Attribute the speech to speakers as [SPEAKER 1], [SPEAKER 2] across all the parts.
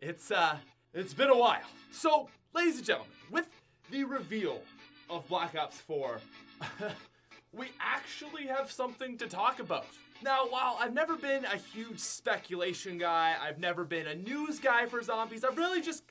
[SPEAKER 1] It's been a while. So, ladies and gentlemen, with the reveal of Black Ops 4, we actually have something to talk about. Now, while I've never been a huge speculation guy, I've never been a news guy for zombies, I've really just,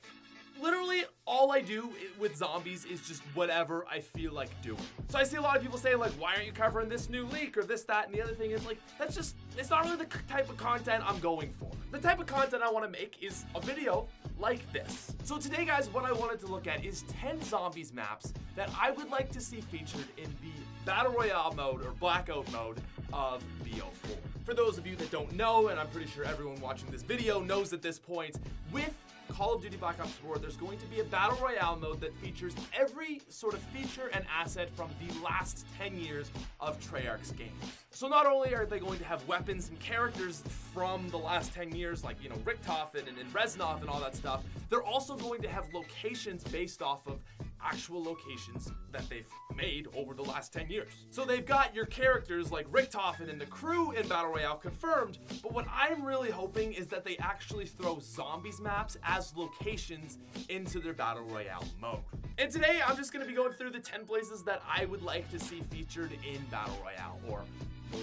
[SPEAKER 1] literally all I do with zombies is just whatever I feel like doing. So I see a lot of people saying like, why aren't you covering this new leak or this, that, and the other thing is like, that's just, it's not really the type of content I'm going for. The type of content I want to make is a video like this. So today, guys, what I wanted to look at is 10 zombies maps that I would like to see featured in the Battle Royale mode or Blackout mode of BO4. For those of you that don't know, and I'm pretty sure everyone watching this video knows at this point, with Call of Duty Black Ops 4, there's going to be a Battle Royale mode that features every sort of feature and asset from the last 10 years of Treyarch's games. So not only are they going to have weapons and characters from the last 10 years, like, you know, Richtofen and Reznov and all that stuff, they're also going to have locations based off of actual locations that they've made over the last 10 years. So they've got your characters like Richtofen and the crew in Battle Royale confirmed, but what I'm really hoping is that they actually throw zombies maps as locations into their Battle Royale mode. And today I'm just going to be going through the 10 places that I would like to see featured in Battle Royale, or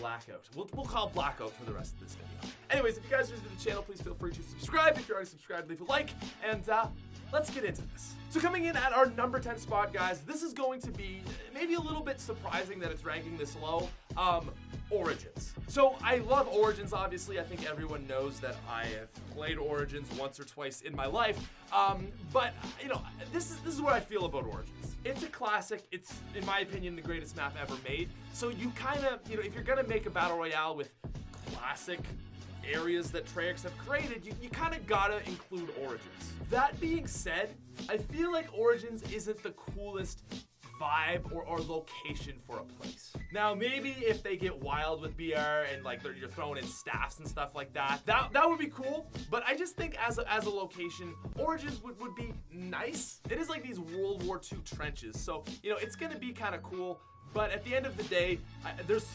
[SPEAKER 1] Blackout. We'll call it Blackout for the rest of this video. Anyways, if you guys are new to the channel, please feel free to subscribe. If you're already subscribed, leave a like, and let's get into this. So coming in at our number 10 spot, guys, this is going to be maybe a little bit surprising that it's ranking this low. Origins. So I love Origins, obviously. I think everyone knows that I have played Origins once or twice in my life. But you know, this is what I feel about Origins. It's a classic. It's, in my opinion, the greatest map ever made. So you kind of, you know, if you're gonna make a Battle Royale with classic areas that Treyarch have created, you kind of gotta include Origins. That being said, I feel like Origins isn't the coolest vibe or location for a place. Now, maybe if they get wild with BR and like you're throwing in staffs and stuff like that, that would be cool. But I just think as a location, Origins would be nice. It is like these World War II trenches, so you know it's gonna be kind of cool. But at the end of the day, there's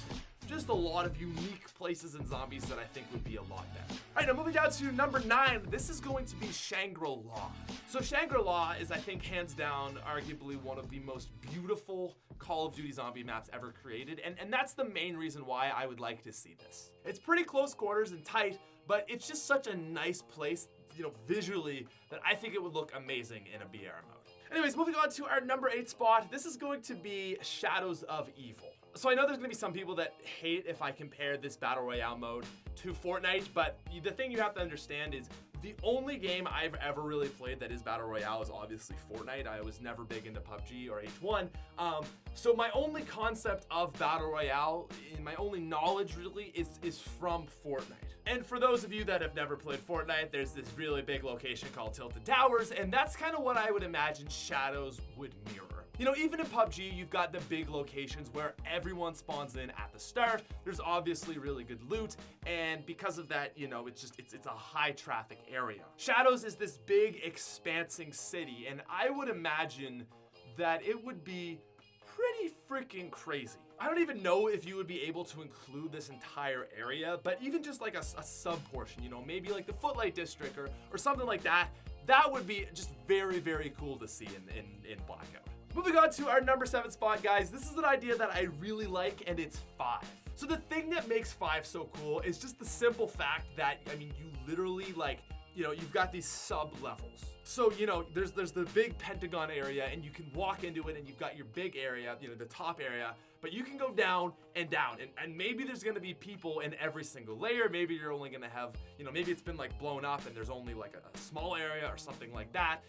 [SPEAKER 1] just a lot of unique places in zombies that I think would be a lot better. All right, now moving down to number 9, this is going to be Shangrila. So Shangrila is, I think, hands down, arguably one of the most beautiful Call of Duty zombie maps ever created, and that's the main reason why I would like to see this. It's pretty close quarters and tight, but it's just such a nice place, you know, visually, that I think it would look amazing in a BR mode. Anyways, moving on to our number 8 spot, this is going to be Shadows of Evil. So I know there's gonna be some people that hate if I compare this Battle Royale mode to Fortnite, but the thing you have to understand is the only game I've ever really played that is Battle Royale is obviously Fortnite. I was never big into PUBG or H1. So my only concept of Battle Royale, and my only knowledge really, is from Fortnite. And for those of you that have never played Fortnite, there's this really big location called Tilted Towers, and that's kind of what I would imagine Shadows would mirror. You know, even in PUBG, you've got the big locations where everyone spawns in at the start. There's obviously really good loot, and because of that, you know, it's a high traffic area. Shadows is this big expansing city, and I would imagine that it would be pretty freaking crazy. I don't even know if you would be able to include this entire area, but even just like a sub portion, you know, maybe like the Footlight District or something like that, that would be just very, very cool to see in Blackout. Moving on to our number 7 spot, guys. This is an idea that I really like, and it's 5. So the thing that makes 5 so cool is just the simple fact that, I mean, you literally, like, you know, you've got these sub levels. So, you know, there's the big Pentagon area, and you can walk into it, and you've got your big area, you know, the top area, but you can go down and down, and maybe there's gonna be people in every single layer. Maybe you're only gonna have, you know, maybe it's been like blown up and there's only like a small area or something like that,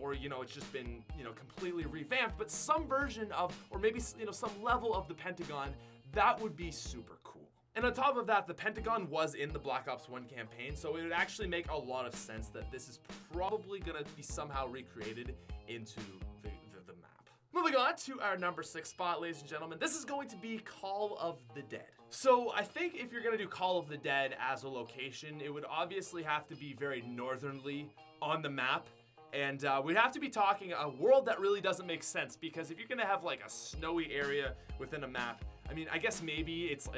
[SPEAKER 1] or, you know, it's just been, you know, completely revamped, but some version of, or maybe, you know, some level of the Pentagon, that would be super cool. And on top of that, the Pentagon was in the Black Ops 1 campaign, so it would actually make a lot of sense that this is probably gonna be somehow recreated into the map. Moving on to our number 6 spot, ladies and gentlemen, this is going to be Call of the Dead. So I think if you're gonna do Call of the Dead as a location, it would obviously have to be very northernly on the map. And we'd have to be talking a world that really doesn't make sense, because if you're gonna have like a snowy area within a map, I mean, I guess maybe it's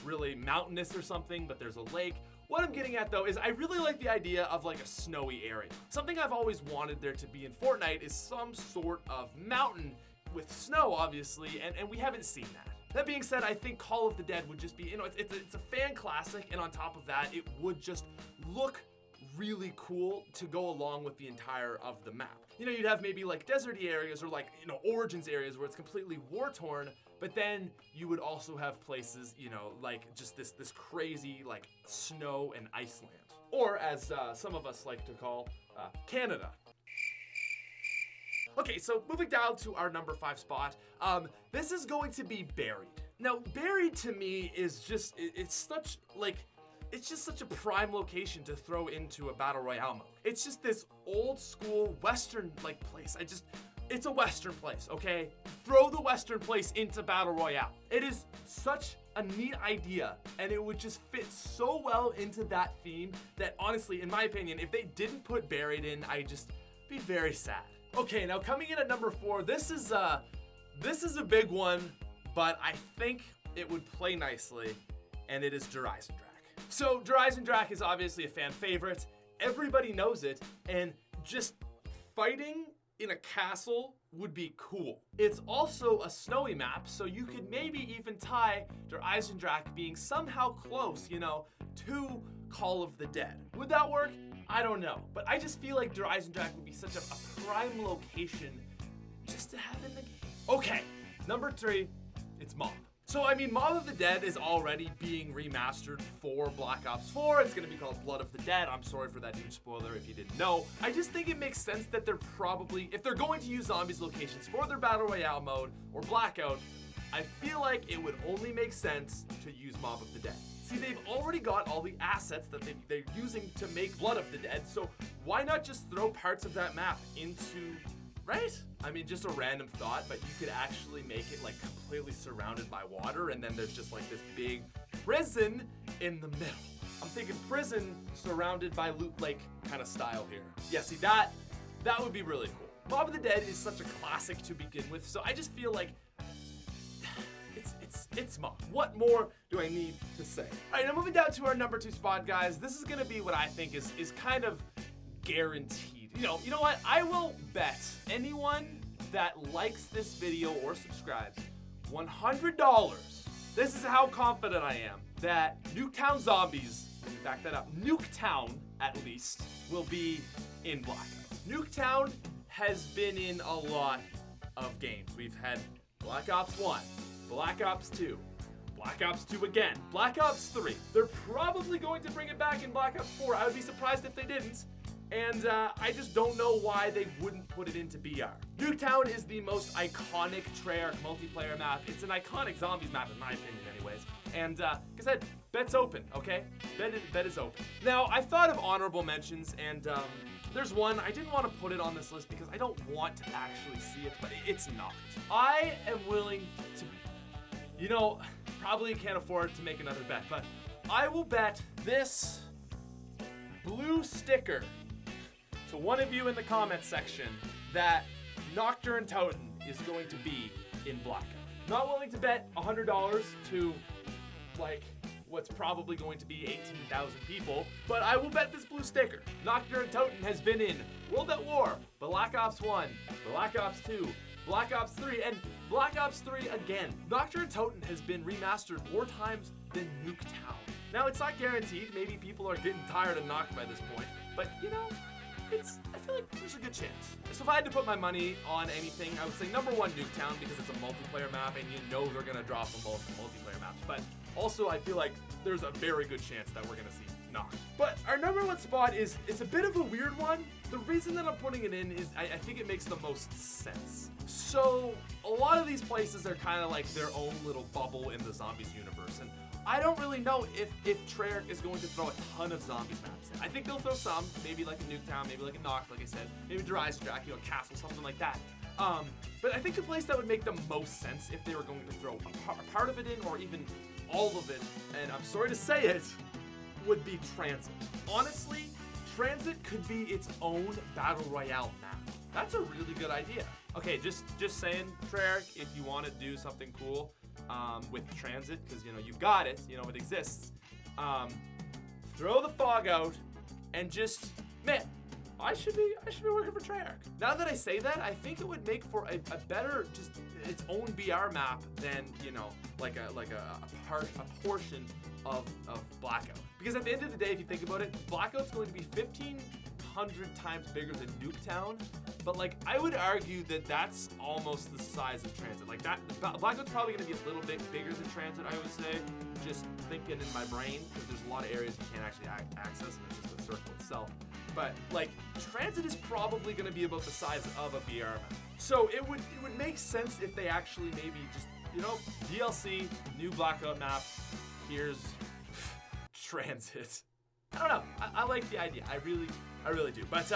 [SPEAKER 1] really mountainous or something, but there's a lake, What I'm getting at though is I really like the idea of like a snowy area. Something I've always wanted there to be in Fortnite is some sort of mountain with snow, obviously, and we haven't seen that. That being said, I think Call of the Dead would just be, you know, it's a fan classic, and on top of that, it would just look really cool to go along with the entire of the map. You know, you'd have maybe like deserty areas or like, you know, Origins areas where it's completely war-torn, but then you would also have places, you know, like just this crazy like snow and Iceland. Or as some of us like to call, Canada. Okay, so moving down to our number 5 spot, this is going to be Buried. Now, Buried to me is just, it's just such a prime location to throw into a Battle Royale mode. It's just this old school Western like place. It's a Western place, okay? Throw the Western place into Battle Royale. It is such a neat idea, and it would just fit so well into that theme that honestly, in my opinion, if they didn't put Buried in, I'd just be very sad. Okay, now coming in at number 4, this is a big one, but I think it would play nicely, and it is Derived Rack. So Derived Rack is obviously a fan favorite. Everybody knows it, and just fighting in a castle would be cool. It's also a snowy map, so you could maybe even tie Derived Rack being somehow close, you know, to Call of the Dead. Would that work? I don't know, but I just feel like Derived Rack would be such a prime location just to have in the game. Okay, number 3, it's Mob. So I mean, Mob of the Dead is already being remastered for Black Ops 4. It's gonna be called Blood of the Dead. I'm sorry for that huge spoiler if you didn't know. I just think it makes sense that they're probably, if they're going to use zombies locations for their Battle Royale mode or Blackout, I feel like it would only make sense to use Mob of the Dead. See, they've already got all the assets that they're using to make Blood of the Dead, so why not just throw parts of that map into, right? I mean, just a random thought, but you could actually make it like completely surrounded by water, and then there's just like this big prison in the middle. I'm thinking prison surrounded by Loot Lake kind of style here. Yeah, see, that would be really cool. Mob of the Dead is such a classic to begin with, so I just feel like it's Mob. What more do I need to say? All right, now moving down to our number 2 spot, guys. This is gonna be what I think is kind of guaranteed. You know what? I will bet anyone that likes this video or subscribes $100. This is how confident I am that Nuketown Zombies, back that up, Nuketown at least, will be in Blackout. Nuketown has been in a lot of games. We've had Black Ops 1, Black Ops 2, Black Ops 2 again, Black Ops 3. They're probably going to bring it back in Black Ops 4. I would be surprised if they didn't. And I just don't know why they wouldn't put it into BR. Nuketown is the most iconic Treyarch multiplayer map. It's an iconic zombies map in my opinion anyways. And like I said, bet's open, okay? Bet is open. Now, I thought of honorable mentions, and there's one. I didn't want to put it on this list because I don't want to actually see it, but it's not. I am willing to, you know, probably can't afford to make another bet, but I will bet this blue sticker to one of you in the comments section that Nocturne Totem is going to be in Blackout. Not willing to bet $100 to like what's probably going to be 18,000 people, but I will bet this blue sticker. Nocturne Totem has been in World at War, Black Ops 1, Black Ops 2, Black Ops 3, and Black Ops 3 again. Nocturne Totem has been remastered more times than Nuketown. Now, it's not guaranteed. Maybe people are getting tired of Noct by this point, but you know, I feel like there's a good chance. So if I had to put my money on anything, I would say number 1, Nuketown, because it's a multiplayer map and you know they're gonna drop them both multiplayer maps. But also I feel like there's a very good chance that we're gonna see Noct. But our number 1 spot is a bit of a weird one. The reason that I'm putting it in is I think it makes the most sense. So a lot of these places are kind of like their own little bubble in the zombies universe, and I don't really know if Treyarch is going to throw a ton of zombies maps in. I think they'll throw some, maybe like a Nuketown, maybe like a Noct, like I said, maybe Derived Rack, you know, Castle, something like that. But I think the place that would make the most sense if they were going to throw a part of it in, or even all of it, and I'm sorry to say it, would be Transit. Honestly, Transit could be its own Battle Royale map. That's a really good idea. Okay, just saying, Treyarch, if you want to do something cool with Transit, because you know you've got it, you know it exists. throw the fog out, and just, man, I should be working for Treyarch. Now that I say that, I think it would make for a better, just its own BR map than, you know, like a portion of Blackout. Because at the end of the day, if you think about it, Blackout's going to be 1,500 times bigger than Nuketown. But like, I would argue that that's almost the size of Transit. Like that, Blackout's probably gonna be a little bit bigger than Transit, I would say. Just thinking in my brain, because there's a lot of areas you can't actually access, and it's just the circle itself. But like, Transit is probably gonna be about the size of a BR map. So it would make sense if they actually maybe just, you know, DLC, new Blackout map, here's Transit. I don't know. I like the idea. I really do. But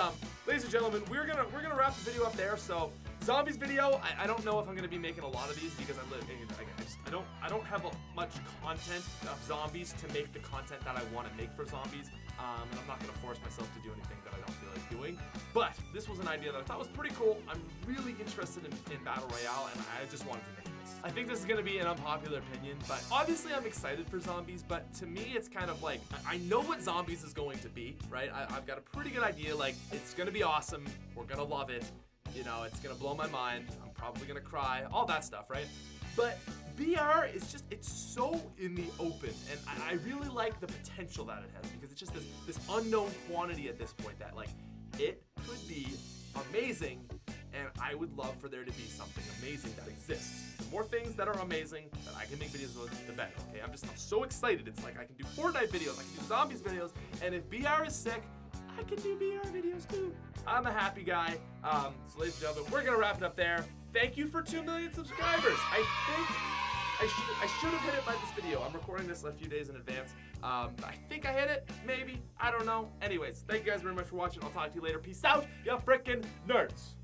[SPEAKER 1] ladies and gentlemen, we're gonna wrap the video up there. So zombies video, I don't know if I'm gonna be making a lot of these because I don't have much content of zombies to make the content that I want to make for zombies. And I'm not gonna force myself to do anything that I don't feel like doing. But this was an idea that I thought was pretty cool. I'm really interested in Battle Royale, and I just wanted to make this. I think this is gonna be an unpopular opinion, but obviously I'm excited for zombies, but to me it's kind of like, I know what zombies is going to be, right? I've got a pretty good idea, like, it's gonna be awesome, we're gonna love it, you know, it's gonna blow my mind, I'm probably gonna cry, all that stuff, right? But BR is just, it's so in the open, and I really like the potential that it has, because it's just this unknown quantity at this point that, like, it could be amazing, and I would love for there to be something amazing that exists. The more things that are amazing that I can make videos with, the better, okay? I'm so excited. It's like I can do Fortnite videos, I can do zombies videos, and if BR is sick, I can do BR videos too. I'm a happy guy. So ladies and gentlemen, we're gonna wrap it up there. Thank you for 2 million subscribers. I think I should have hit it by this video. I'm recording this a few days in advance. I think I hit it, maybe, I don't know. Anyways, thank you guys very much for watching. I'll talk to you later. Peace out, you frickin' nerds.